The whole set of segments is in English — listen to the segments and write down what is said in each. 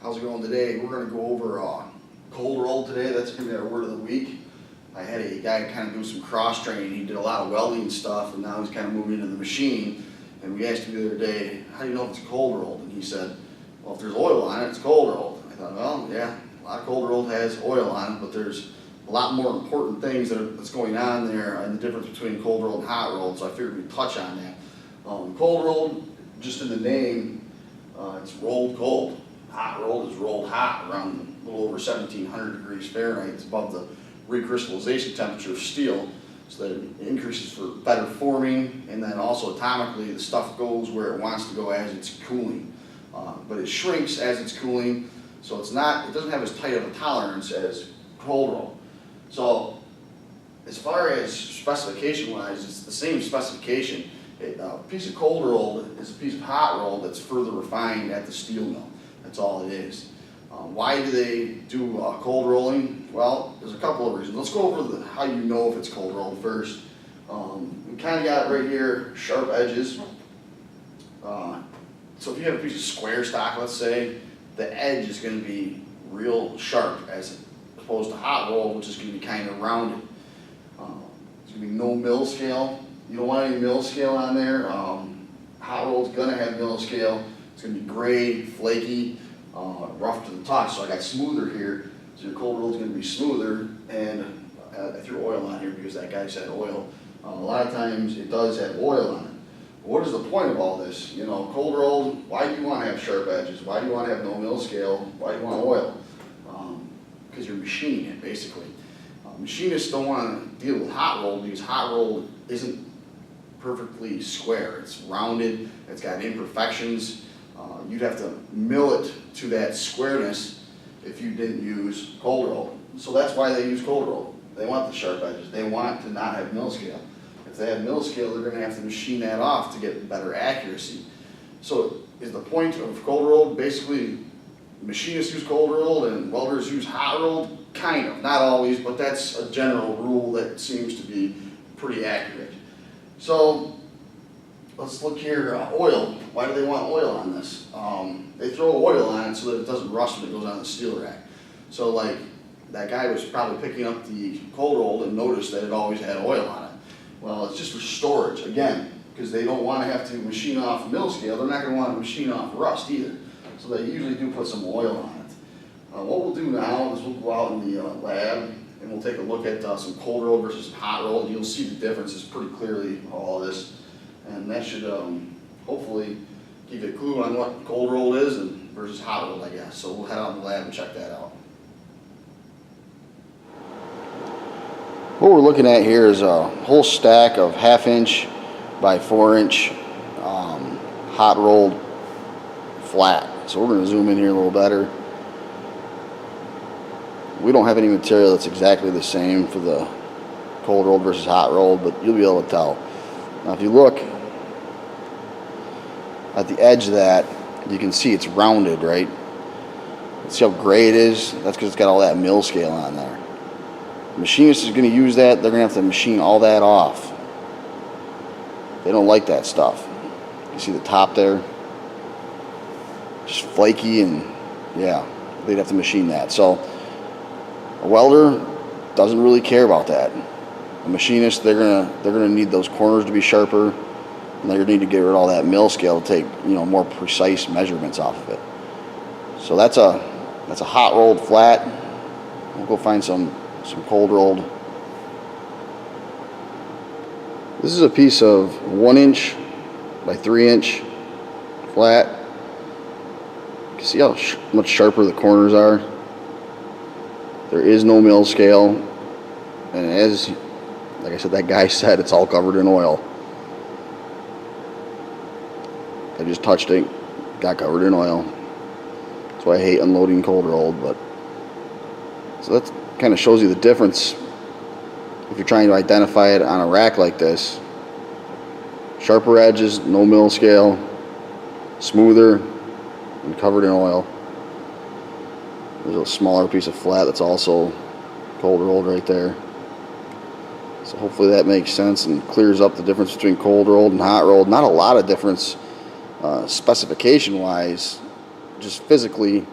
How's it going today? We're going to go over cold roll today. That's going to be our word of the week. I had a guy kind of do some cross training. He did a lot of welding stuff, and now he's kind of moving into the machine. And we asked him the other day, how do you know if it's cold rolled? And he said, well, if there's oil on it, it's cold rolled. I thought, well, yeah, a lot of cold rolled has oil on it, but there's a lot more important things that's going on there and the difference between cold rolled and hot rolled. So I figured we'd touch on that. Cold rolled, just in the name, it's rolled cold. Hot rolled is rolled hot, around a little over 1700 degrees Fahrenheit. It's above the recrystallization temperature of steel, so that it increases for better forming, and then also atomically the stuff goes where it wants to go as it's cooling. But it shrinks as it's cooling, so it doesn't have as tight of a tolerance as cold roll. So as far as specification wise, it's the same specification. A piece of cold rolled is a piece of hot rolled that's further refined at the steel mill. That's all it is. Why do they do cold rolling? Well, there's a couple of reasons. Let's go over how you know if it's cold rolled first. We kind of got right here sharp edges. So if you have a piece of square stock, let's say, the edge is going to be real sharp as opposed to hot roll, which is going to be kind of rounded. There's going to be no mill scale. You don't want any mill scale on there. Hot roll is going to have mill scale. It's going to be gray, flaky, rough to the touch. So I got smoother here. So your cold roll is going to be smoother. And I threw oil on here because that guy said oil. A lot of times it does have oil on it. What is the point of all this? You know, cold roll, why do you want to have sharp edges? Why do you want to have no mill scale? Why do you want oil? Because you're machining it, basically. Machinists don't want to deal with hot roll because hot roll isn't perfectly square. It's rounded, it's got imperfections. You'd have to mill it to that squareness if you didn't use cold roll. So that's why they use cold roll. They want the sharp edges. They want to not have mill scale. If they have mill scale, they're going to have to machine that off to get better accuracy. So is the point of cold roll basically machinists use cold roll and welders use hot roll? Kind of, not always, but that's a general rule that seems to be pretty accurate. So let's look here, oil. Why do they want oil on this? They throw oil on it so that it doesn't rust when it goes on the steel rack. So like that guy was probably picking up the cold roll and noticed that it always had oil on it. Well, it's just for storage, again, because they don't want to have to machine off mill scale. They're not going to want to machine off rust either. So they usually do put some oil on it. What we'll do now is we'll go out in the lab and we'll take a look at some cold roll versus some hot roll, and you'll see the differences pretty clearly, all of this. And that should hopefully give you a clue on what cold roll is and versus hot roll, I guess. So we'll head out in the lab and check that out. What we're looking at here is a whole stack of 1/2 inch by 4 inch hot rolled flat. So we're going to zoom in here a little better. We don't have any material that's exactly the same for the cold rolled versus hot rolled, but you'll be able to tell. Now if you look at the edge of that, you can see it's rounded, right? See how gray it is? That's because it's got all that mill scale on there. The machinist is going to use that. They're going to have to machine all that off. They don't like that stuff. You see the top there? Just flaky, and yeah, they'd have to machine that. So a welder doesn't really care about that. A machinist, they're gonna need those corners to be sharper, and they're gonna need to get rid of all that mill scale to take, you know, more precise measurements off of it. So that's a hot rolled flat. We'll go find some cold rolled. This is a piece of 1 inch by 3 inch flat. You can see how much sharper the corners are. There is no mill scale, and as like I said, that guy said, it's all covered in oil. I just touched it, got covered in oil. That's why I hate unloading cold rolled. But so that kind of shows you the difference if you're trying to identify it on a rack like this. Sharper edges, no mill scale, smoother, and covered in oil. There's a smaller piece of flat that's also cold rolled right there. So hopefully that makes sense and clears up the difference between cold rolled and hot rolled. Not a lot of difference specification wise, just physically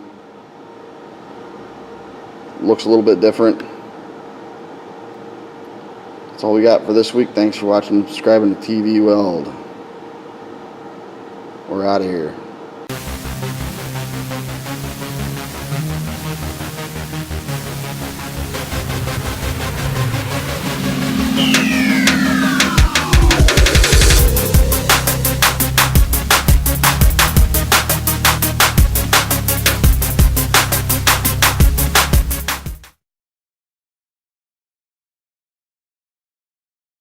looks a little bit different. That's all we got for this week. Thanks for watching and subscribing to TV Weld. We're out of here.